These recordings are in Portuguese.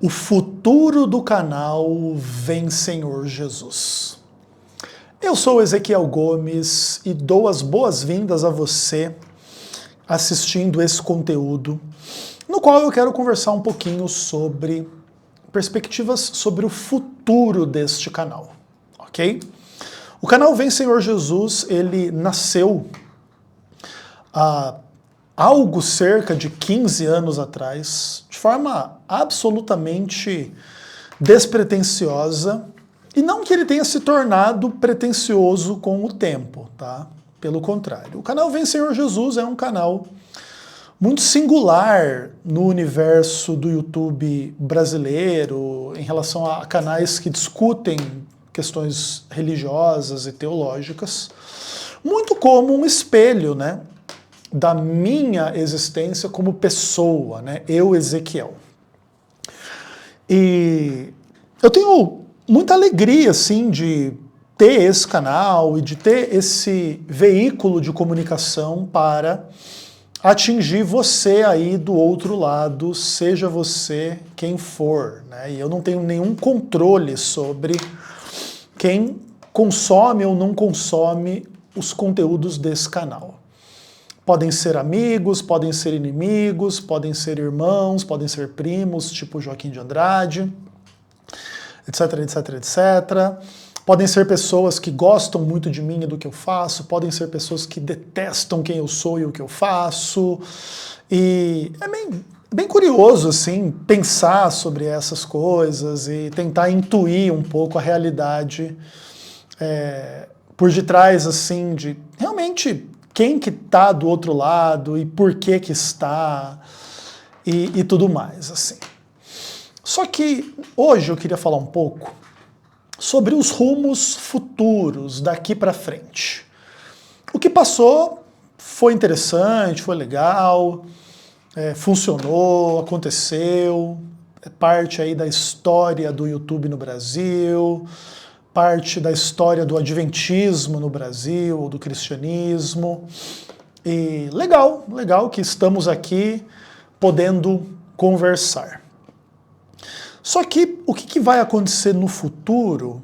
O futuro do canal vem Senhor Jesus. Eu sou Ezequiel Gomes e dou as boas-vindas a você assistindo esse conteúdo, no qual eu quero conversar um pouquinho sobre perspectivas sobre o futuro deste canal, ok? O canal Vem Senhor Jesus, ele nasceu há algo cerca de 15 anos atrás, de forma absolutamente despretensiosa, e não que ele tenha se tornado pretensioso com o tempo, tá? Pelo contrário. O canal Vem Senhor Jesus é um canal muito singular no universo do YouTube brasileiro, em relação a canais que discutem questões religiosas e teológicas, muito como um espelho, né, da minha existência como pessoa, né, eu, Ezequiel. E eu tenho muita alegria, assim, de ter esse canal e de ter esse veículo de comunicação para atingir você aí do outro lado, seja você quem for, né? E eu não tenho nenhum controle sobre quem consome ou não consome os conteúdos desse canal. Podem ser amigos, podem ser inimigos, podem ser irmãos, podem ser primos, tipo Joaquim de Andrade, etc, etc, etc. Podem ser pessoas que gostam muito de mim e do que eu faço, podem ser pessoas que detestam quem eu sou e o que eu faço. E é bem curioso, assim, pensar sobre essas coisas e tentar intuir um pouco a realidade por detrás, assim, de realmente quem que está do outro lado e por que que está e tudo mais, assim. Só que hoje eu queria falar um pouco sobre os rumos futuros daqui para frente. O que passou foi interessante, foi legal, funcionou, aconteceu, é parte aí da história do YouTube no Brasil, parte da história do adventismo no Brasil, ou do cristianismo. E legal que estamos aqui podendo conversar. Só que o que vai acontecer no futuro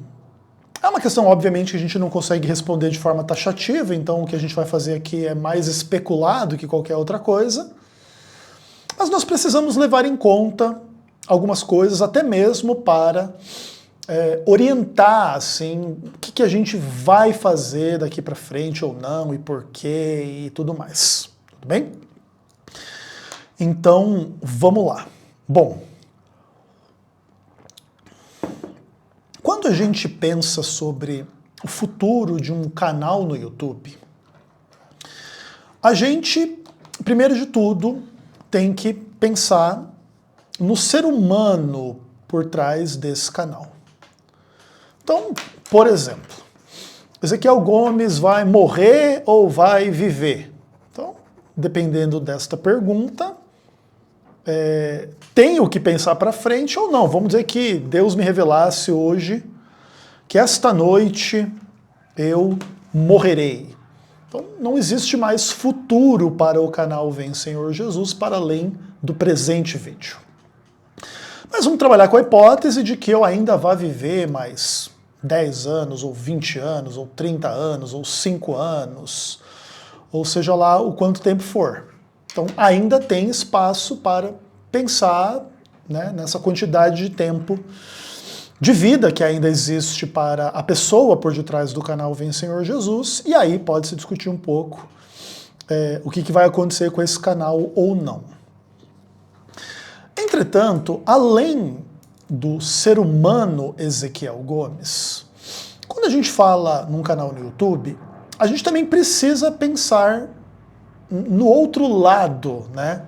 é uma questão, obviamente, que a gente não consegue responder de forma taxativa, então o que a gente vai fazer aqui é mais especular do que qualquer outra coisa. Mas nós precisamos levar em conta algumas coisas, até mesmo para orientar assim, o que a gente vai fazer daqui para frente ou não, e por quê, e tudo mais. Tudo bem? Então, vamos lá. Bom, quando a gente pensa sobre o futuro de um canal no YouTube, a gente, primeiro de tudo, tem que pensar no ser humano por trás desse canal. Então, por exemplo, Ezequiel Gomes vai morrer ou vai viver? Então, dependendo desta pergunta, tenho que pensar para frente ou não. Vamos dizer que Deus me revelasse hoje que esta noite eu morrerei. Então não existe mais futuro para o canal Vem Senhor Jesus para além do presente vídeo. Mas vamos trabalhar com a hipótese de que eu ainda vá viver mais 10 anos, ou 20 anos, ou 30 anos, ou 5 anos, ou seja lá o quanto tempo for. Então ainda tem espaço para pensar, né, nessa quantidade de tempo de vida que ainda existe para a pessoa por detrás do canal Vem Senhor Jesus, e aí pode-se discutir um pouco o que vai acontecer com esse canal ou não. Entretanto, além do ser humano Ezequiel Gomes, quando a gente fala num canal no YouTube, a gente também precisa pensar no outro lado, né,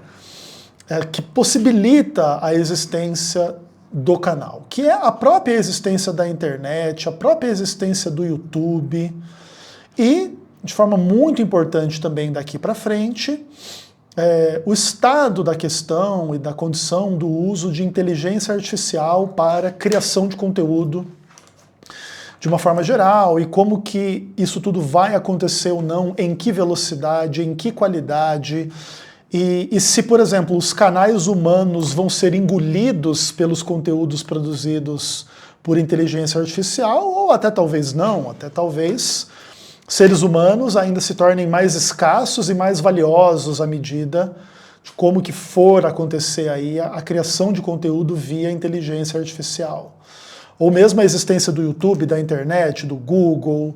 que possibilita a existência do canal, que é a própria existência da internet, a própria existência do YouTube e, de forma muito importante também daqui para frente, o estado da questão e da condição do uso de inteligência artificial para criação de conteúdo de uma forma geral e como que isso tudo vai acontecer ou não, em que velocidade, em que qualidade E se, por exemplo, os canais humanos vão ser engolidos pelos conteúdos produzidos por inteligência artificial, ou até talvez não, até talvez seres humanos ainda se tornem mais escassos e mais valiosos à medida de como que for acontecer aí a criação de conteúdo via inteligência artificial. Ou mesmo a existência do YouTube, da internet, do Google,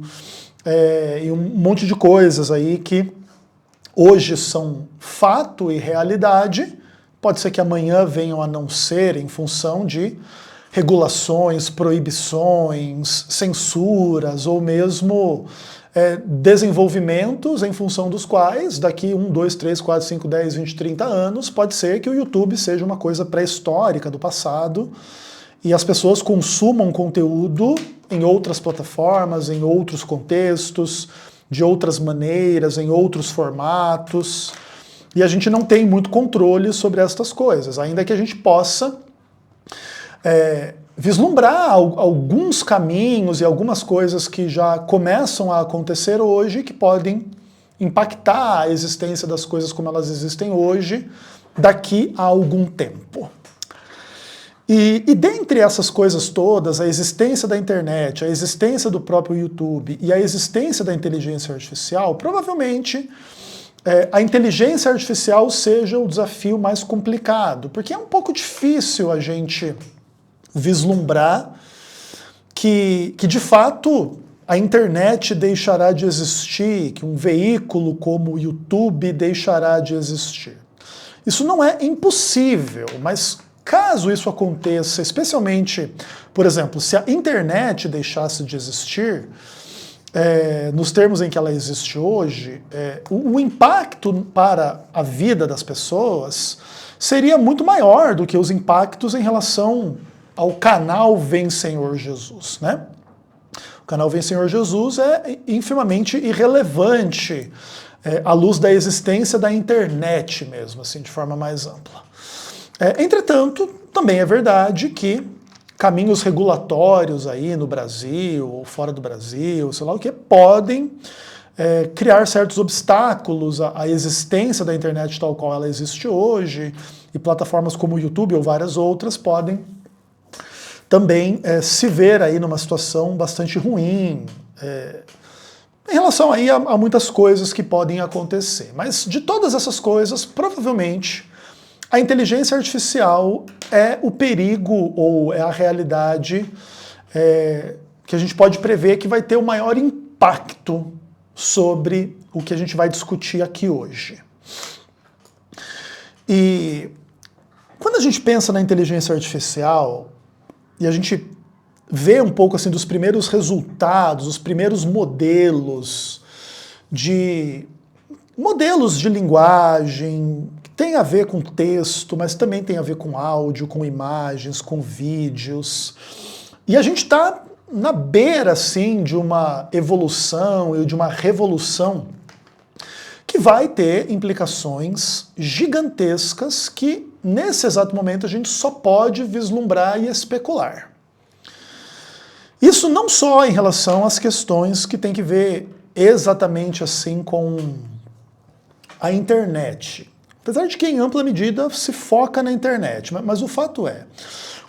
e um monte de coisas aí que hoje são fato e realidade, pode ser que amanhã venham a não ser em função de regulações, proibições, censuras ou mesmo desenvolvimentos em função dos quais daqui 1, 2, 3, 4, 5, 10, 20, 30 anos pode ser que o YouTube seja uma coisa pré-histórica do passado e as pessoas consumam conteúdo em outras plataformas, em outros contextos, de outras maneiras, em outros formatos, e a gente não tem muito controle sobre estas coisas, ainda que a gente possa vislumbrar alguns caminhos e algumas coisas que já começam a acontecer hoje que podem impactar a existência das coisas como elas existem hoje daqui a algum tempo. E dentre essas coisas todas, a existência da internet, a existência do próprio YouTube e a existência da inteligência artificial, provavelmente a inteligência artificial seja o desafio mais complicado, porque é um pouco difícil a gente vislumbrar que de fato a internet deixará de existir, que um veículo como o YouTube deixará de existir. Isso não é impossível, mas caso isso aconteça, especialmente, por exemplo, se a internet deixasse de existir, nos termos em que ela existe hoje, o impacto para a vida das pessoas seria muito maior do que os impactos em relação ao canal Vem Senhor Jesus, né? O canal Vem Senhor Jesus é infimamente irrelevante à luz da existência da internet mesmo, assim, de forma mais ampla. Entretanto, também é verdade que caminhos regulatórios aí no Brasil ou fora do Brasil, sei lá o que, podem criar certos obstáculos à existência da internet tal qual ela existe hoje, e plataformas como o YouTube ou várias outras podem também se ver aí numa situação bastante ruim em relação aí a muitas coisas que podem acontecer. Mas de todas essas coisas, provavelmente a inteligência artificial é o perigo ou é a realidade que a gente pode prever que vai ter o maior impacto sobre o que a gente vai discutir aqui hoje. E quando a gente pensa na inteligência artificial e a gente vê um pouco assim dos primeiros resultados, os primeiros modelos de linguagem, que tem a ver com texto, mas também tem a ver com áudio, com imagens, com vídeos. E a gente está na beira, assim, de uma evolução e de uma revolução que vai ter implicações gigantescas que, nesse exato momento, a gente só pode vislumbrar e especular. Isso não só em relação às questões que tem que ver exatamente assim com a internet. Apesar de que, em ampla medida, se foca na internet. Mas o fato é,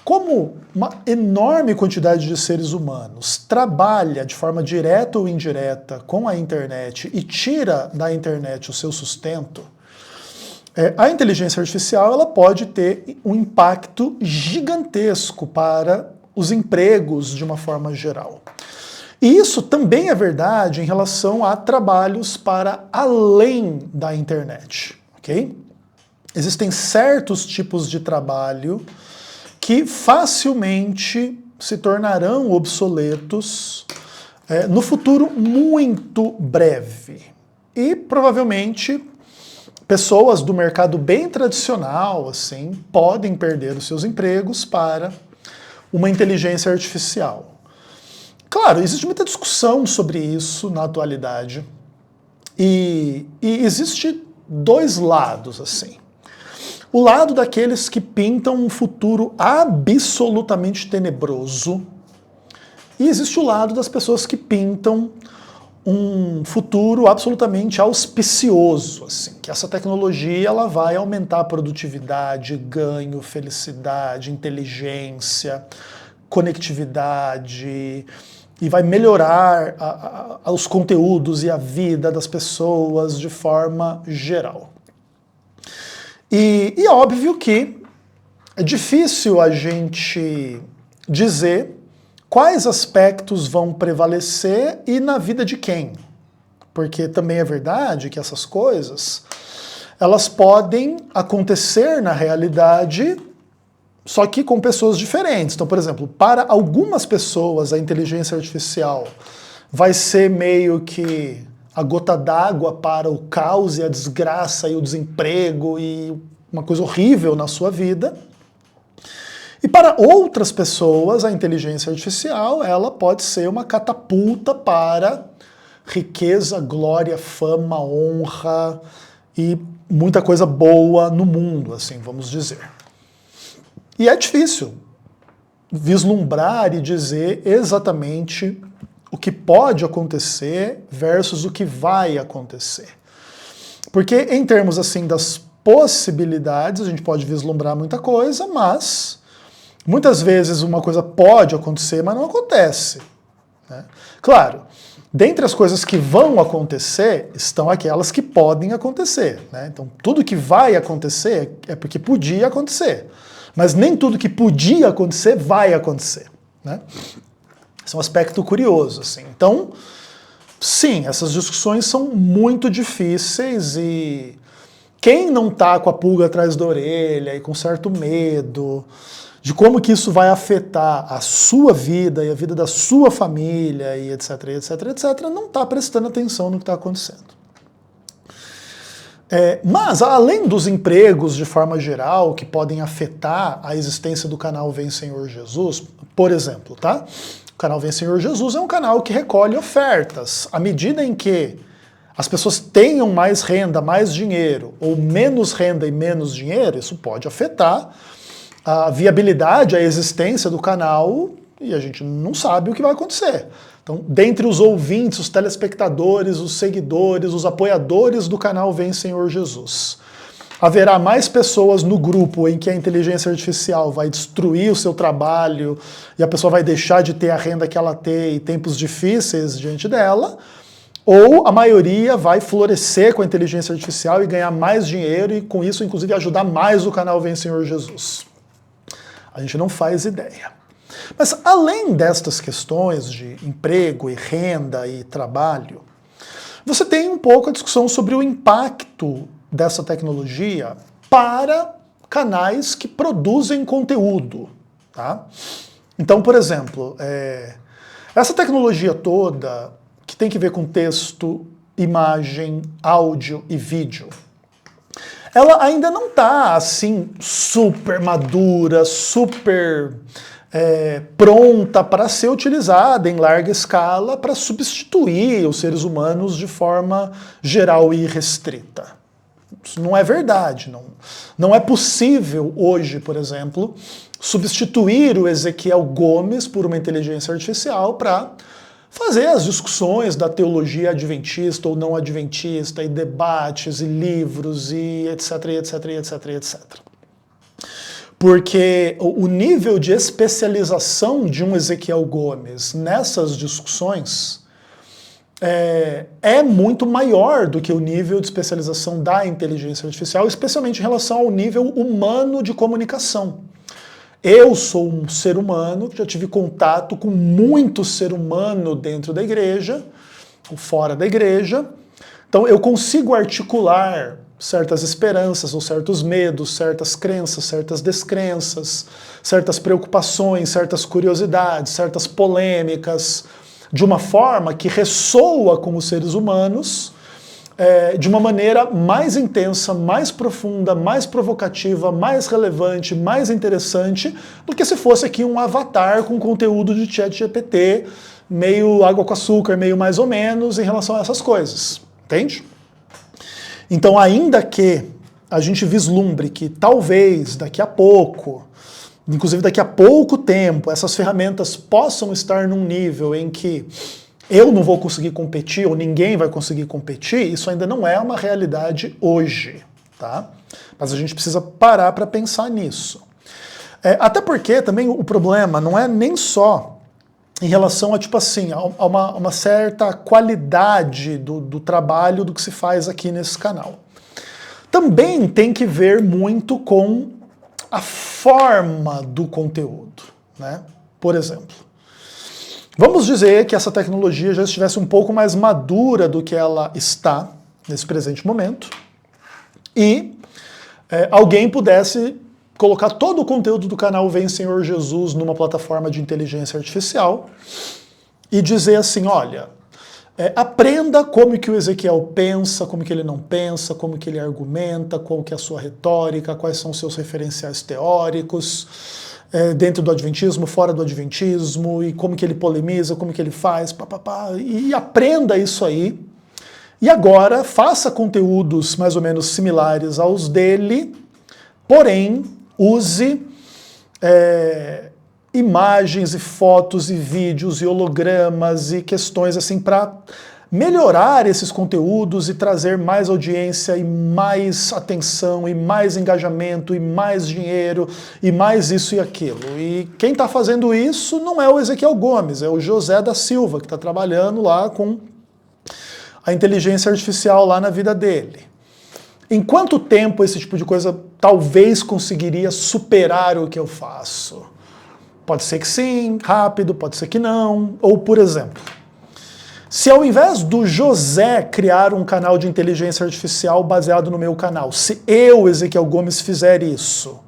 como uma enorme quantidade de seres humanos trabalha de forma direta ou indireta com a internet e tira da internet o seu sustento, a inteligência artificial ela pode ter um impacto gigantesco para os empregos de uma forma geral. E isso também é verdade em relação a trabalhos para além da internet, ok? Existem certos tipos de trabalho que facilmente se tornarão obsoletos no futuro muito breve. E provavelmente pessoas do mercado bem tradicional assim, podem perder os seus empregos para uma inteligência artificial. Claro, existe muita discussão sobre isso na atualidade. E existe dois lados, assim. O lado daqueles que pintam um futuro absolutamente tenebroso, e existe o lado das pessoas que pintam um futuro absolutamente auspicioso, assim, que essa tecnologia ela vai aumentar a produtividade, ganho, felicidade, inteligência, conectividade, e vai melhorar os conteúdos e a vida das pessoas de forma geral. E é óbvio que é difícil a gente dizer quais aspectos vão prevalecer e na vida de quem. Porque também é verdade que essas coisas, elas podem acontecer na realidade, só que com pessoas diferentes. Então, por exemplo, para algumas pessoas a inteligência artificial vai ser meio que a gota d'água para o caos e a desgraça e o desemprego e uma coisa horrível na sua vida. E para outras pessoas, a inteligência artificial ela pode ser uma catapulta para riqueza, glória, fama, honra e muita coisa boa no mundo, assim, vamos dizer. E é difícil vislumbrar e dizer exatamente o que pode acontecer versus o que vai acontecer. Porque em termos assim das possibilidades, a gente pode vislumbrar muita coisa, mas muitas vezes uma coisa pode acontecer, mas não acontece, né? Claro, dentre as coisas que vão acontecer, estão aquelas que podem acontecer, né? Então tudo que vai acontecer é porque podia acontecer, mas nem tudo que podia acontecer vai acontecer, né? Esse é um aspecto curioso, assim. Então, sim, essas discussões são muito difíceis e quem não está com a pulga atrás da orelha e com certo medo de como que isso vai afetar a sua vida e a vida da sua família e etc, etc, etc, não está prestando atenção no que está acontecendo. Mas, além dos empregos de forma geral que podem afetar a existência do canal Vem Senhor Jesus, por exemplo, tá? O canal Vem Senhor Jesus é um canal que recolhe ofertas. À medida em que as pessoas tenham mais renda, mais dinheiro, ou menos renda e menos dinheiro, isso pode afetar a viabilidade, a existência do canal, e a gente não sabe o que vai acontecer. Então, dentre os ouvintes, os telespectadores, os seguidores, os apoiadores do canal Vem Senhor Jesus, haverá mais pessoas no grupo em que a inteligência artificial vai destruir o seu trabalho e a pessoa vai deixar de ter a renda que ela tem e tempos difíceis diante dela, ou a maioria vai florescer com a inteligência artificial e ganhar mais dinheiro e com isso, inclusive, ajudar mais o canal Vem Senhor Jesus. A gente não faz ideia. Mas além destas questões de emprego e renda e trabalho, você tem um pouco a discussão sobre o impacto dessa tecnologia para canais que produzem conteúdo, tá? Então, por exemplo, essa tecnologia toda que tem que ver com texto, imagem, áudio e vídeo, ela ainda não está assim super madura, super pronta para ser utilizada em larga escala para substituir os seres humanos de forma geral e restrita. Isso não é verdade. Não é possível hoje, por exemplo, substituir o Ezequiel Gomes por uma inteligência artificial para fazer as discussões da teologia adventista ou não adventista, e debates, e livros, e etc, etc, etc, etc. Porque o nível de especialização de um Ezequiel Gomes nessas discussões é muito maior do que o nível de especialização da inteligência artificial, especialmente em relação ao nível humano de comunicação. Eu sou um ser humano que já tive contato com muito ser humano dentro da igreja, ou fora da igreja, então eu consigo articular certas esperanças ou certos medos, certas crenças, certas descrenças, certas preocupações, certas curiosidades, certas polêmicas, de uma forma que ressoa com os seres humanos de uma maneira mais intensa, mais profunda, mais provocativa, mais relevante, mais interessante do que se fosse aqui um avatar com conteúdo de ChatGPT, meio água com açúcar, meio mais ou menos em relação a essas coisas, entende? Então, ainda que a gente vislumbre que talvez daqui a pouco, inclusive daqui a pouco tempo, essas ferramentas possam estar num nível em que eu não vou conseguir competir, ou ninguém vai conseguir competir, isso ainda não é uma realidade hoje, tá? Mas a gente precisa parar para pensar nisso. Até porque também o problema não é nem só em relação a, tipo assim, a uma certa qualidade do trabalho do que se faz aqui nesse canal. Também tem que ver muito com a forma do conteúdo, né? Por exemplo, vamos dizer que essa tecnologia já estivesse um pouco mais madura do que ela está nesse presente momento e alguém pudesse colocar todo o conteúdo do canal Vem Senhor Jesus numa plataforma de inteligência artificial e dizer assim, olha, aprenda como que o Ezequiel pensa, como que ele não pensa, como que ele argumenta, qual que é a sua retórica, quais são os seus referenciais teóricos, dentro do adventismo, fora do adventismo, e como que ele polemiza, como que ele faz, e aprenda isso aí. E agora faça conteúdos mais ou menos similares aos dele, porém use imagens e fotos e vídeos e hologramas e questões assim para melhorar esses conteúdos e trazer mais audiência e mais atenção e mais engajamento e mais dinheiro e mais isso e aquilo. E quem está fazendo isso não é o Ezequiel Gomes, é o José da Silva, que está trabalhando lá com a inteligência artificial lá na vida dele. Em quanto tempo esse tipo de coisa talvez conseguiria superar o que eu faço? Pode ser que sim, rápido, pode ser que não. Ou, por exemplo, se ao invés do José criar um canal de inteligência artificial baseado no meu canal, se eu, Ezequiel Gomes, fizer isso,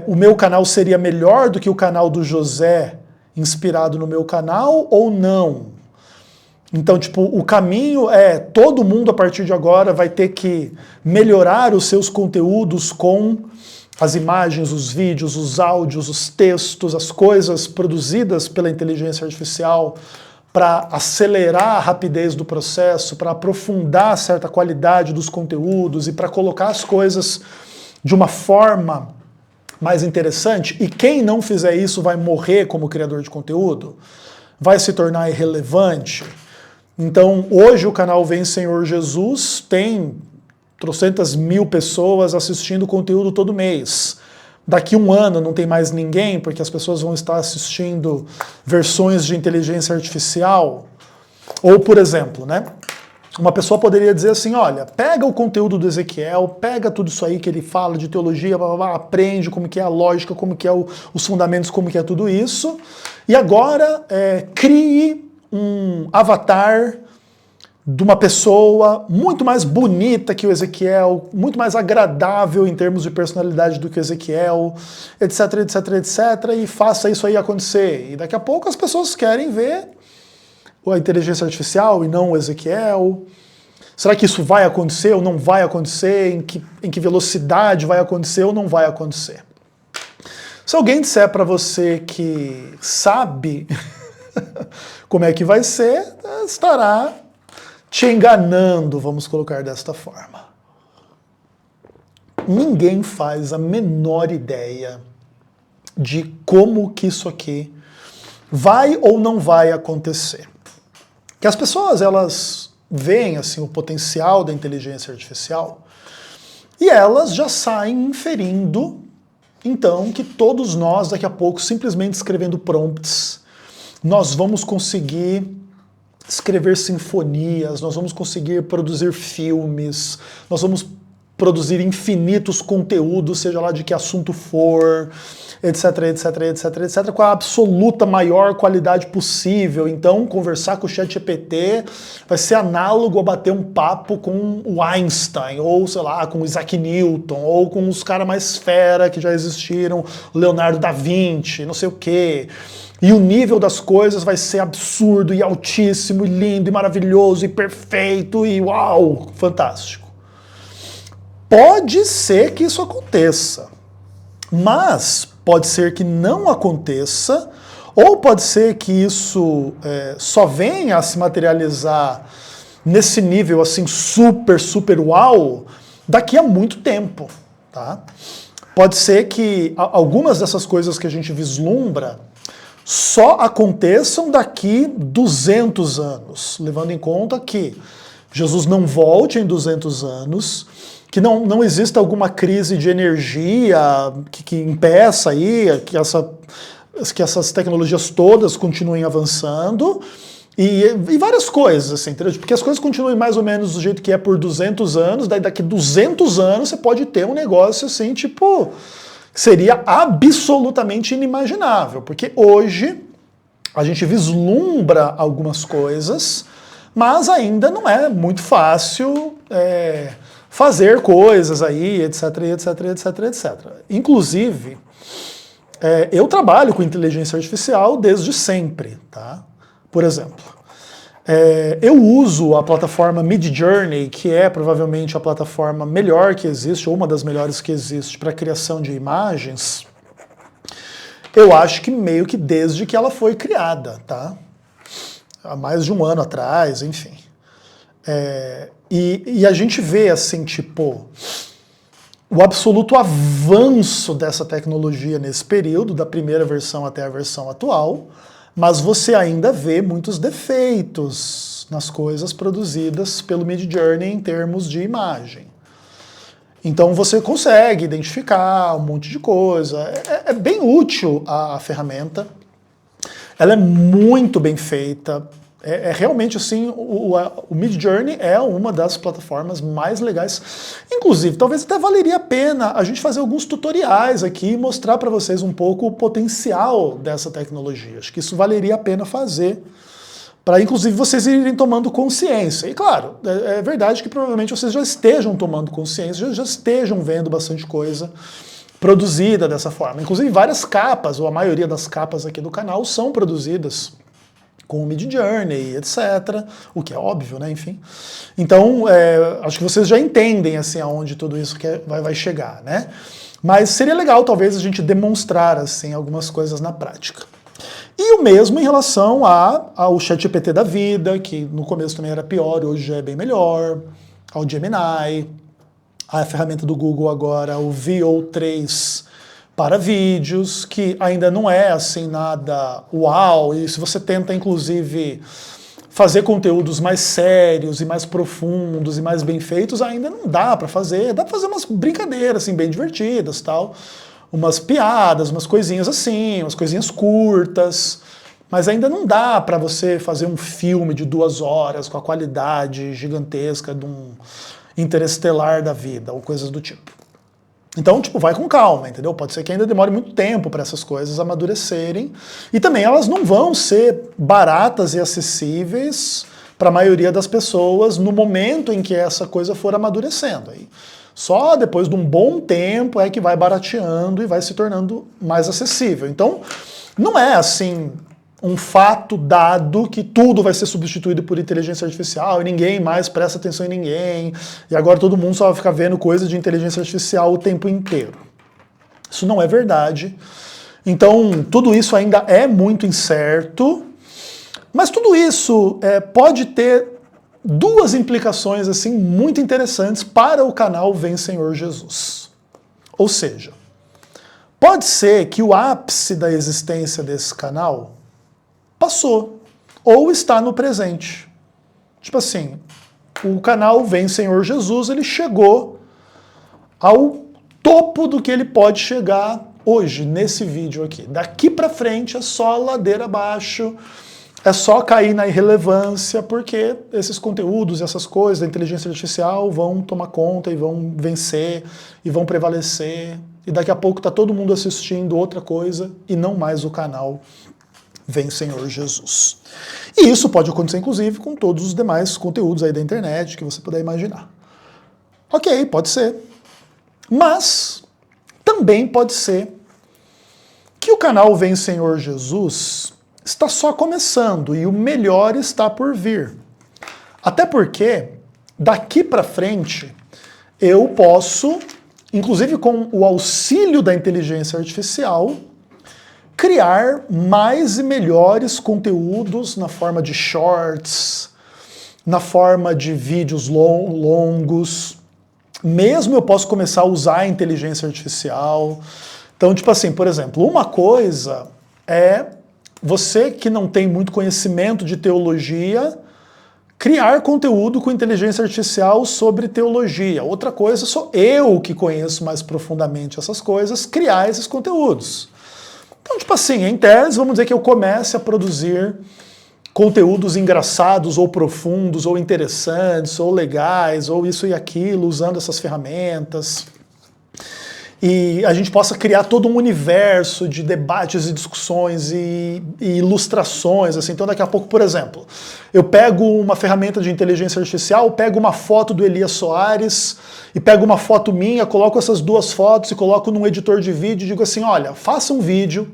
o meu canal seria melhor do que o canal do José inspirado no meu canal ou não? Então, tipo, o caminho todo mundo a partir de agora vai ter que melhorar os seus conteúdos com as imagens, os vídeos, os áudios, os textos, as coisas produzidas pela inteligência artificial para acelerar a rapidez do processo, para aprofundar certa qualidade dos conteúdos e para colocar as coisas de uma forma mais interessante. E quem não fizer isso vai morrer como criador de conteúdo, vai se tornar irrelevante. Então, hoje o canal Vem Senhor Jesus tem trocentas mil pessoas assistindo conteúdo todo mês. Daqui um ano não tem mais ninguém, porque as pessoas vão estar assistindo versões de inteligência artificial. Ou, por exemplo, né, uma pessoa poderia dizer assim, olha, pega o conteúdo do Ezequiel, pega tudo isso aí que ele fala de teologia, aprende como que é a lógica, como que é os fundamentos, como que é tudo isso, e agora crie um avatar de uma pessoa muito mais bonita que o Ezequiel, muito mais agradável em termos de personalidade do que o Ezequiel, etc, etc, etc, e faça isso aí acontecer. E daqui a pouco as pessoas querem ver a inteligência artificial e não o Ezequiel. Será que isso vai acontecer ou não vai acontecer? Em que velocidade vai acontecer ou não vai acontecer? Se alguém disser para você que sabe como é que vai ser, estará te enganando, vamos colocar desta forma. Ninguém faz a menor ideia de como que isso aqui vai ou não vai acontecer. Que as pessoas, elas veem assim o potencial da inteligência artificial e elas já saem inferindo, então, que todos nós, daqui a pouco, simplesmente escrevendo prompts, nós vamos conseguir escrever sinfonias, nós vamos conseguir produzir filmes, nós vamos produzir infinitos conteúdos, seja lá de que assunto for, etc, etc, etc, etc, com a absoluta maior qualidade possível. Então, conversar com o ChatGPT vai ser análogo a bater um papo com o Einstein, ou sei lá, com o Isaac Newton, ou com os caras mais fera que já existiram, Leonardo da Vinci, não sei o quê. E o nível das coisas vai ser absurdo e altíssimo, e lindo, e maravilhoso, e perfeito, e uau, fantástico. Pode ser que isso aconteça, mas pode ser que não aconteça, ou pode ser que isso só venha a se materializar nesse nível assim super, super uau daqui a muito tempo, tá? Pode ser que algumas dessas coisas que a gente vislumbra só aconteçam daqui 200 anos, levando em conta que Jesus não volte em 200 anos, que não exista alguma crise de energia que impeça aí que essas tecnologias todas continuem avançando, e várias coisas, assim, entendeu? Porque as coisas continuem mais ou menos do jeito que é por 200 anos, daí daqui 200 anos você pode ter um negócio assim, tipo, seria absolutamente inimaginável, porque hoje a gente vislumbra algumas coisas, mas ainda não é muito fácil fazer coisas aí, etc, etc, etc, etc. Inclusive, eu trabalho com inteligência artificial desde sempre, tá? Por exemplo, eu uso a plataforma Midjourney, que é provavelmente a plataforma melhor que existe, ou uma das melhores que existe para criação de imagens. Eu acho que meio que desde que ela foi criada, tá? Há mais de um ano atrás, enfim. E a gente vê assim, tipo, o absoluto avanço dessa tecnologia nesse período, da primeira versão até a versão atual, mas você ainda vê muitos defeitos nas coisas produzidas pelo Midjourney em termos de imagem. Então você consegue identificar um monte de coisa. É bem útil a ferramenta. Ela é muito bem feita. Realmente assim, o Midjourney é uma das plataformas mais legais. Inclusive, talvez até valeria a pena a gente fazer alguns tutoriais aqui e mostrar para vocês um pouco o potencial dessa tecnologia. Acho que isso valeria a pena fazer, para inclusive vocês irem tomando consciência. E claro, é verdade que provavelmente vocês já estejam tomando consciência, já estejam vendo bastante coisa produzida dessa forma. Inclusive várias capas, ou a maioria das capas aqui do canal, são produzidas com o Midjourney, etc. O que é óbvio, né? Enfim. Então, acho que vocês já entendem assim aonde tudo isso vai chegar, né? Mas seria legal, talvez, a gente demonstrar assim algumas coisas na prática. E o mesmo em relação ao ChatGPT da vida, que no começo também era pior, hoje já é bem melhor, ao Gemini, a ferramenta do Google agora, o VO3, para vídeos, que ainda não é assim nada uau, e se você tenta inclusive fazer conteúdos mais sérios e mais profundos e mais bem feitos, ainda não dá para fazer. Dá para fazer umas brincadeiras assim bem divertidas, tal, umas piadas, umas coisinhas assim, umas coisinhas curtas, mas ainda não dá para você fazer um filme de 2 horas com a qualidade gigantesca de um Interestelar da vida ou coisas do tipo. Então, tipo, vai com calma, entendeu? Pode ser que ainda demore muito tempo para essas coisas amadurecerem. E também elas não vão ser baratas e acessíveis para a maioria das pessoas no momento em que essa coisa for amadurecendo. Aí, só depois de um bom tempo é que vai barateando e vai se tornando mais acessível. Então, não é assim um fato dado que tudo vai ser substituído por inteligência artificial e ninguém mais presta atenção em ninguém, e agora todo mundo só vai ficar vendo coisa de inteligência artificial o tempo inteiro. Isso não é verdade. Então, tudo isso ainda é muito incerto, mas tudo isso pode ter 2 implicações assim muito interessantes para o canal Vem Senhor Jesus. Ou seja, pode ser que o ápice da existência desse canal passou, ou está no presente. Tipo assim, o canal Vem Senhor Jesus, ele chegou ao topo do que ele pode chegar hoje, nesse vídeo aqui. Daqui pra frente é só ladeira abaixo, é só cair na irrelevância, porque esses conteúdos, essas coisas da inteligência artificial vão tomar conta e vão vencer e vão prevalecer, e daqui a pouco tá todo mundo assistindo outra coisa e não mais o canal Vem Senhor Jesus. E isso pode acontecer, inclusive, com todos os demais conteúdos aí da internet que você puder imaginar. Ok, pode ser. Mas também pode ser que o canal Vem Senhor Jesus está só começando e o melhor está por vir. Até porque, daqui para frente, eu posso, inclusive com o auxílio da inteligência artificial, criar mais e melhores conteúdos na forma de shorts, na forma de vídeos longos. Mesmo eu posso começar a usar a inteligência artificial. Então, tipo assim, por exemplo, uma coisa é você que não tem muito conhecimento de teologia, criar conteúdo com inteligência artificial sobre teologia. Outra coisa, sou eu que conheço mais profundamente essas coisas, criar esses conteúdos. Então, tipo assim, em tese, vamos dizer que eu comece a produzir conteúdos engraçados, ou profundos, ou interessantes, ou legais, ou isso e aquilo, usando essas ferramentas. E a gente possa criar todo um universo de debates e discussões e ilustrações, assim. Então daqui a pouco, por exemplo, eu pego uma ferramenta de inteligência artificial, pego uma foto do Elias Soares e pego uma foto minha, coloco essas duas fotos e coloco num editor de vídeo e digo assim, olha, faça um vídeo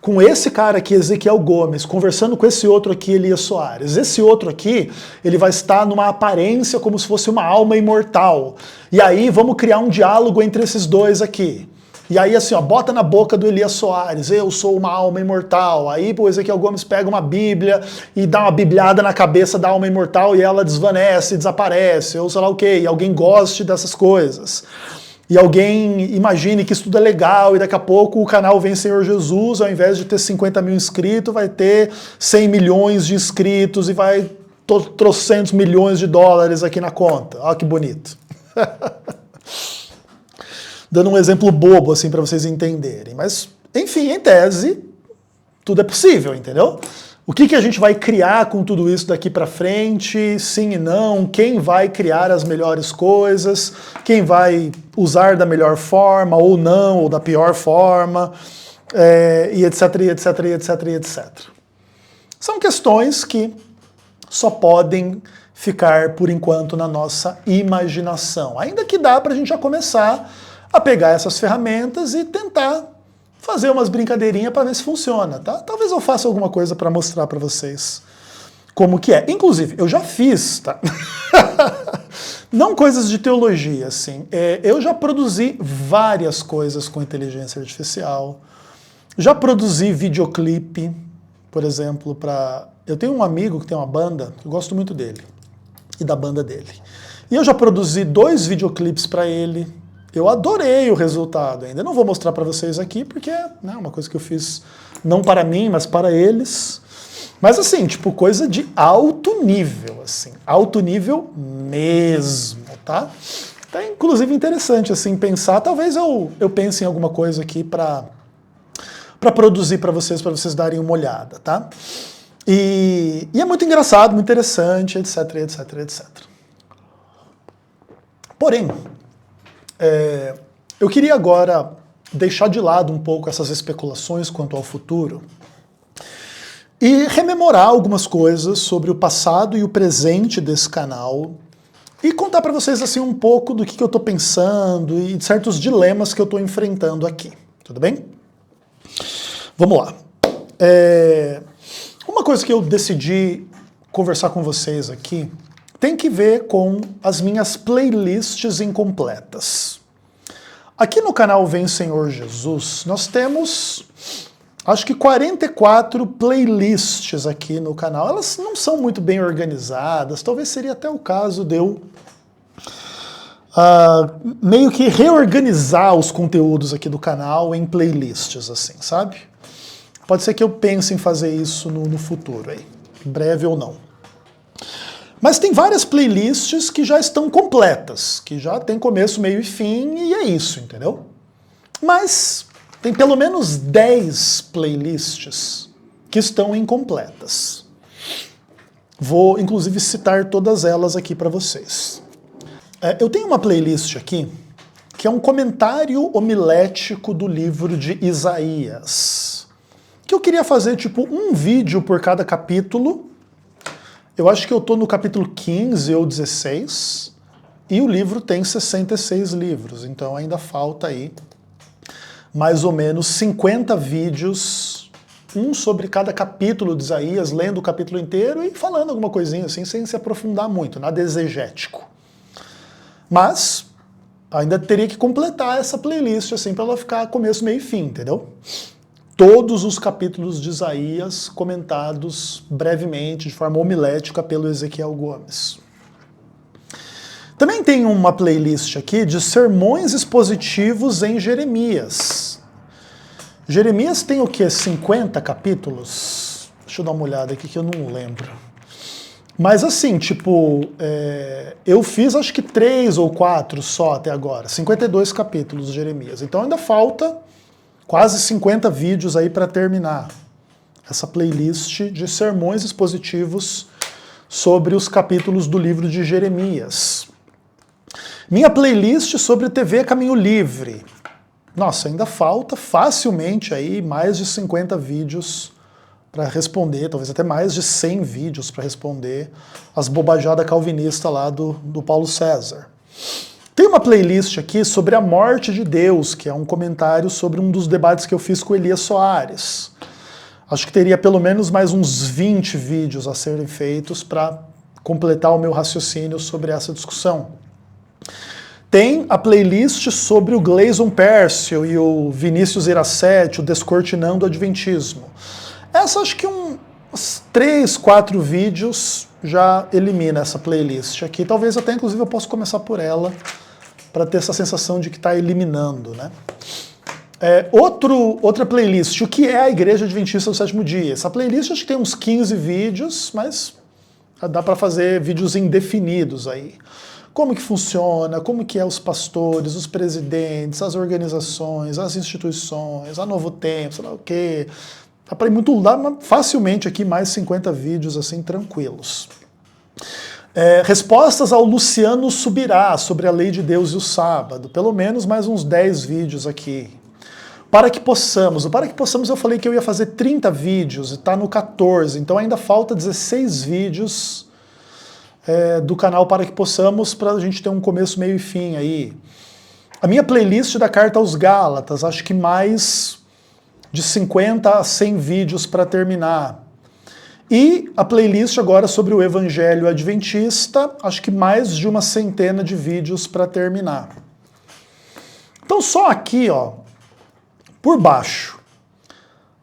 com esse cara aqui, Ezequiel Gomes, conversando com esse outro aqui, Elias Soares. Esse outro aqui, ele vai estar numa aparência como se fosse uma alma imortal. E aí vamos criar um diálogo entre esses dois aqui. E aí assim, ó, bota na boca do Elias Soares, eu sou uma alma imortal. Aí o Ezequiel Gomes pega uma bíblia e dá uma bibliada na cabeça da alma imortal e ela desvanece, desaparece, ou sei lá o quê. E alguém goste dessas coisas. E alguém imagine que isso tudo é legal e daqui a pouco o canal Vem Senhor Jesus, ao invés de ter 50 mil inscritos, vai ter 100 milhões de inscritos e vai trocentos milhões de dólares aqui na conta. Olha que bonito. Dando um exemplo bobo assim para vocês entenderem. Mas, enfim, em tese, tudo é possível, entendeu? O que a gente vai criar com tudo isso daqui para frente, sim e não, quem vai criar as melhores coisas, quem vai usar da melhor forma ou não, ou da pior forma, e etc, e etc, e etc, e etc. São questões que só podem ficar, por enquanto, na nossa imaginação. Ainda que dá para a gente já começar a pegar essas ferramentas e tentar fazer umas brincadeirinhas para ver se funciona, tá? Talvez eu faça alguma coisa para mostrar para vocês como que é. Inclusive, eu já fiz, tá? Não coisas de teologia, assim. Eu já produzi várias coisas com inteligência artificial. Já produzi videoclipe, por exemplo, para... Eu tenho um amigo que tem uma banda, eu gosto muito dele e da banda dele. E eu já produzi 2 videoclipes para ele. Eu adorei o resultado ainda. Não vou mostrar para vocês aqui, porque é uma coisa que eu fiz não para mim, mas para eles. Mas assim, tipo, coisa de alto nível, assim. Alto nível mesmo, tá? Então é inclusive interessante, assim, pensar. Talvez eu pense em alguma coisa aqui para produzir para vocês darem uma olhada, tá? E é muito engraçado, muito interessante, etc, etc, etc. Porém, eu queria agora deixar de lado um pouco essas especulações quanto ao futuro e rememorar algumas coisas sobre o passado e o presente desse canal e contar para vocês assim um pouco do que eu estou pensando e de certos dilemas que eu estou enfrentando aqui. Tudo bem? Vamos lá. Uma coisa que eu decidi conversar com vocês aqui tem que ver com as minhas playlists incompletas. Aqui no canal Vem Senhor Jesus, nós temos, acho que 44 playlists aqui no canal. Elas não são muito bem organizadas, talvez seria até o caso de eu meio que reorganizar os conteúdos aqui do canal em playlists, assim, sabe? Pode ser que eu pense em fazer isso no futuro, aí, breve ou não. Mas tem várias playlists que já estão completas, que já tem começo, meio e fim, e é isso, entendeu? Mas tem pelo menos 10 playlists que estão incompletas. Vou, inclusive, citar todas elas aqui para vocês. Eu tenho uma playlist aqui, que é um comentário homilético do livro de Isaías, que eu queria fazer, tipo, um vídeo por cada capítulo. Eu acho que eu estou no capítulo 15 ou 16, e o livro tem 66 livros, então ainda falta aí mais ou menos 50 vídeos, um sobre cada capítulo de Isaías, lendo o capítulo inteiro e falando alguma coisinha assim, sem se aprofundar muito, nada exegético. Mas ainda teria que completar essa playlist assim para ela ficar começo, meio e fim, entendeu? Todos os capítulos de Isaías comentados brevemente, de forma homilética, pelo Ezequiel Gomes. Também tem uma playlist aqui de sermões expositivos em Jeremias. Jeremias tem o quê? 50 capítulos? Deixa eu dar uma olhada aqui que eu não lembro. Mas assim, tipo, eu fiz acho que 3 ou 4 só até agora, 52 capítulos de Jeremias. Então ainda falta quase 50 vídeos aí para terminar essa playlist de sermões expositivos sobre os capítulos do livro de Jeremias. Minha playlist sobre TV Caminho Livre. Nossa, ainda falta facilmente aí mais de 50 vídeos para responder, talvez até mais de 100 vídeos para responder as bobajadas calvinistas lá do Paulo César. Tem uma playlist aqui sobre a morte de Deus, que é um comentário sobre um dos debates que eu fiz com Elias Soares. Acho que teria pelo menos mais uns 20 vídeos a serem feitos para completar o meu raciocínio sobre essa discussão. Tem a playlist sobre o Gleison Pércio e o Vinícius Iracete, o Descortinando o Adventismo. Essa acho que uns 3, 4 vídeos já elimina essa playlist aqui. Talvez até inclusive eu possa começar por ela para ter essa sensação de que está eliminando, né? Outra playlist, o que é a Igreja Adventista do Sétimo Dia? Essa playlist acho que tem uns 15 vídeos, mas dá para fazer vídeos indefinidos aí. Como que funciona, como que é os pastores, os presidentes, as organizações, as instituições, a Novo Tempo, sei lá o quê. Dá para ir muito lá, facilmente aqui mais 50 vídeos assim tranquilos. Respostas ao Luciano Subirá sobre a lei de Deus e o sábado. Pelo menos mais uns 10 vídeos aqui. Para que possamos. O Para que possamos eu falei que eu ia fazer 30 vídeos e está no 14, então ainda falta 16 vídeos do canal Para que possamos para a gente ter um começo, meio e fim aí. A minha playlist da Carta aos Gálatas, acho que mais de 50 a 100 vídeos para terminar. E a playlist agora sobre o Evangelho Adventista, acho que mais de uma centena de vídeos para terminar. Então só aqui, ó, por baixo,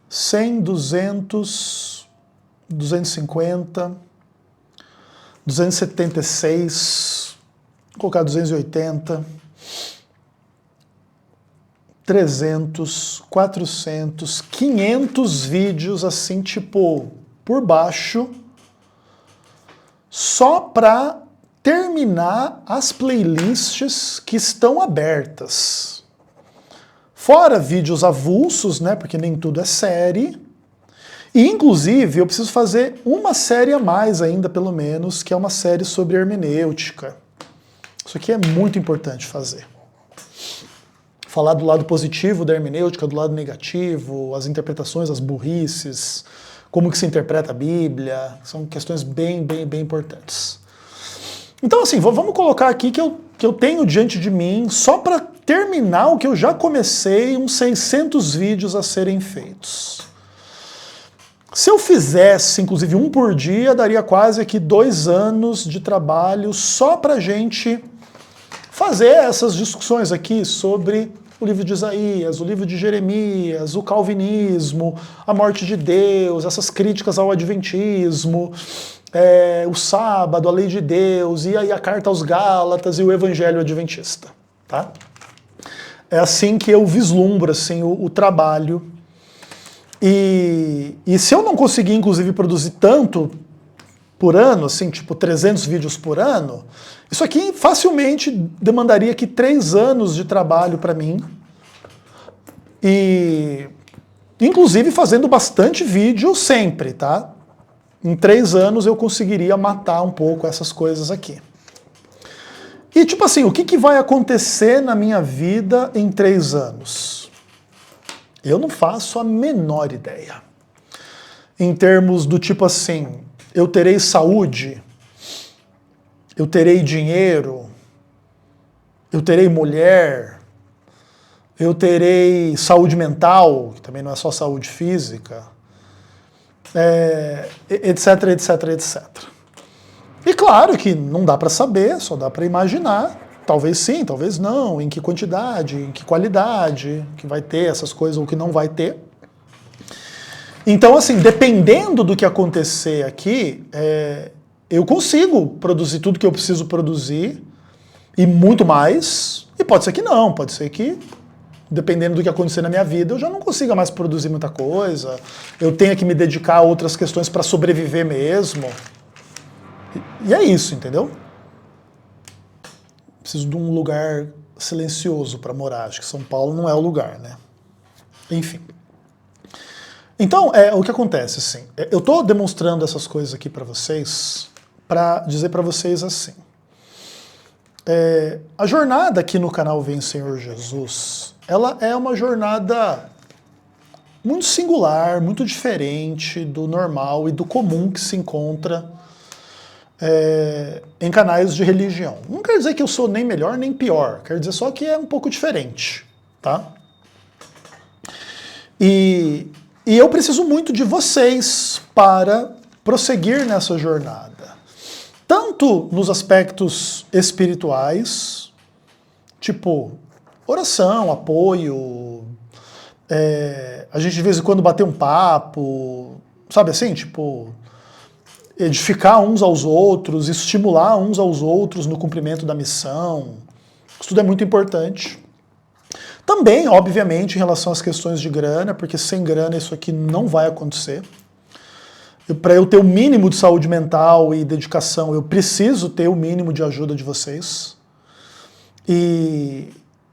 100, 200, 250, 276, vou colocar 280, 300, 400, 500 vídeos assim, tipo, por baixo, só para terminar as playlists que estão abertas. Fora vídeos avulsos, né, porque nem tudo é série. E, inclusive, eu preciso fazer uma série a mais ainda, pelo menos, que é uma série sobre hermenêutica. Isso aqui é muito importante fazer. Falar do lado positivo da hermenêutica, do lado negativo, as interpretações, as burrices, como que se interpreta a Bíblia, são questões bem, bem, bem importantes. Então, assim, vamos colocar aqui que eu tenho diante de mim, só para terminar o que eu já comecei, uns 600 vídeos a serem feitos. Se eu fizesse, inclusive, um por dia, daria quase aqui 2 anos de trabalho só para a gente fazer essas discussões aqui sobre o livro de Isaías, o livro de Jeremias, o calvinismo, a morte de Deus, essas críticas ao adventismo, o sábado, a lei de Deus, e aí a carta aos Gálatas e o evangelho adventista. Tá? É assim que eu vislumbro assim, o trabalho. E se eu não conseguir, inclusive, produzir tanto por ano, assim, tipo 300 vídeos por ano, isso aqui facilmente demandaria aqui 3 anos de trabalho para mim. E, inclusive, fazendo bastante vídeo sempre, tá? Em 3 anos eu conseguiria matar um pouco essas coisas aqui. E, tipo assim, o que vai acontecer na minha vida em 3 anos? Eu não faço a menor ideia. Em termos do tipo assim, eu terei saúde, eu terei dinheiro, eu terei mulher, eu terei saúde mental, que também não é só saúde física, etc, etc, etc. E claro que não dá para saber, só dá para imaginar. Talvez sim, talvez não, em que quantidade, em que qualidade, que vai ter essas coisas ou que não vai ter. Então, assim, dependendo do que acontecer aqui, eu consigo produzir tudo que eu preciso produzir e muito mais, e pode ser que não, pode ser que dependendo do que acontecer na minha vida, eu já não consiga mais produzir muita coisa, eu tenha que me dedicar a outras questões para sobreviver mesmo. E é isso, entendeu? Preciso de um lugar silencioso para morar, acho que São Paulo não é o lugar, né? Enfim. Então, o que acontece, assim, eu estou demonstrando essas coisas aqui para vocês, para dizer para vocês assim, a jornada aqui no canal Vem Senhor Jesus, ela é uma jornada muito singular, muito diferente do normal e do comum que se encontra em canais de religião. Não quer dizer que eu sou nem melhor nem pior, quer dizer só que é um pouco diferente, tá? E eu preciso muito de vocês para prosseguir nessa jornada. Tanto nos aspectos espirituais, tipo oração, apoio, a gente de vez em quando bater um papo, sabe assim, tipo, edificar uns aos outros, estimular uns aos outros no cumprimento da missão. Isso tudo é muito importante. Também, obviamente, em relação às questões de grana, porque sem grana isso aqui não vai acontecer. Para eu ter o mínimo de saúde mental e dedicação, eu preciso ter o mínimo de ajuda de vocês. E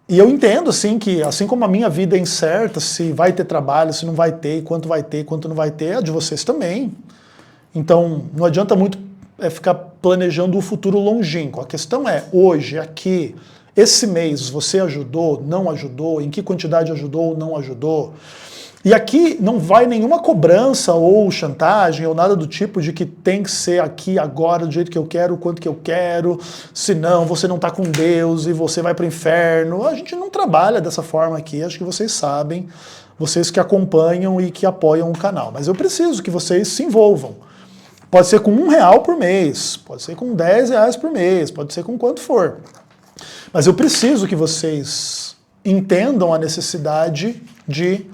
eu entendo, assim, que assim como a minha vida é incerta, se vai ter trabalho, se não vai ter, quanto vai ter, quanto não vai ter, a de vocês também. Então, não adianta muito ficar planejando o futuro longínquo. A questão é, hoje, aqui, esse mês, você ajudou, não ajudou, em que quantidade ajudou ou não ajudou? E aqui não vai nenhuma cobrança ou chantagem ou nada do tipo de que tem que ser aqui agora do jeito que eu quero, o quanto que eu quero, senão você não está com Deus e você vai para o inferno. A gente não trabalha dessa forma aqui, acho que vocês sabem, vocês que acompanham e que apoiam o canal. Mas eu preciso que vocês se envolvam. Pode ser com R$1 por mês, pode ser com R$10 por mês, pode ser com quanto for. Mas eu preciso que vocês entendam a necessidade de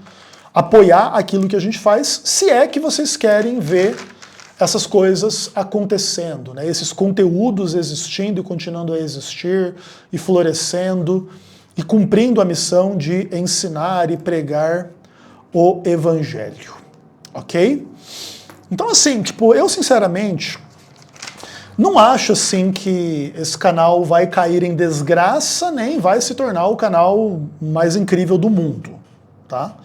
apoiar aquilo que a gente faz, se é que vocês querem ver essas coisas acontecendo, né? Esses conteúdos existindo e continuando a existir, e florescendo, e cumprindo a missão de ensinar e pregar o Evangelho. Ok? Então, assim, tipo, eu sinceramente não acho assim que esse canal vai cair em desgraça, nem vai se tornar o canal mais incrível do mundo, tá?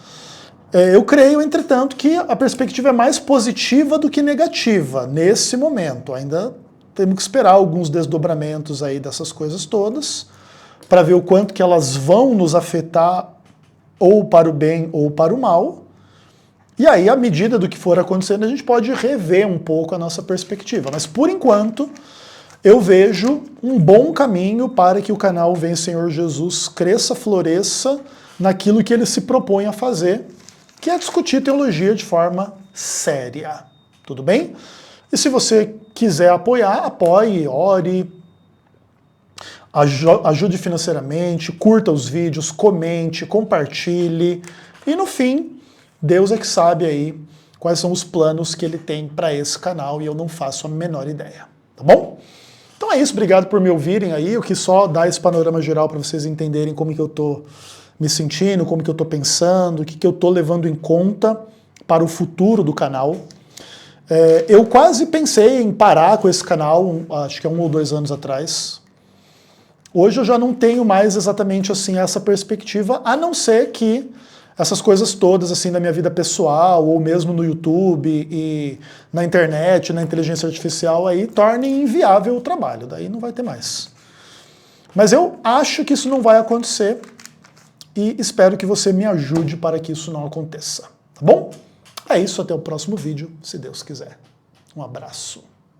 Eu creio, entretanto, que a perspectiva é mais positiva do que negativa nesse momento. Ainda temos que esperar alguns desdobramentos aí dessas coisas todas para ver o quanto que elas vão nos afetar ou para o bem ou para o mal. E aí, à medida do que for acontecendo, a gente pode rever um pouco a nossa perspectiva. Mas, por enquanto, eu vejo um bom caminho para que o canal Vem Senhor Jesus cresça, floresça naquilo que ele se propõe a fazer, que é discutir teologia de forma séria. Tudo bem? E se você quiser apoiar, apoie, ore, ajude financeiramente, curta os vídeos, comente, compartilhe. E no fim, Deus é que sabe aí quais são os planos que ele tem para esse canal e eu não faço a menor ideia. Tá bom? Então é isso, obrigado por me ouvirem aí. Eu quis só dar esse panorama geral para vocês entenderem como que eu tô me sentindo, como que eu tô pensando, o que eu tô levando em conta para o futuro do canal. Eu quase pensei em parar com esse canal, acho que há 1 ou 2 anos atrás. Hoje eu já não tenho mais exatamente assim essa perspectiva, a não ser que essas coisas todas assim da minha vida pessoal, ou mesmo no YouTube e na internet, na inteligência artificial, aí tornem inviável o trabalho, daí não vai ter mais. Mas eu acho que isso não vai acontecer, e espero que você me ajude para que isso não aconteça, tá bom? É isso, até o próximo vídeo, se Deus quiser. Um abraço.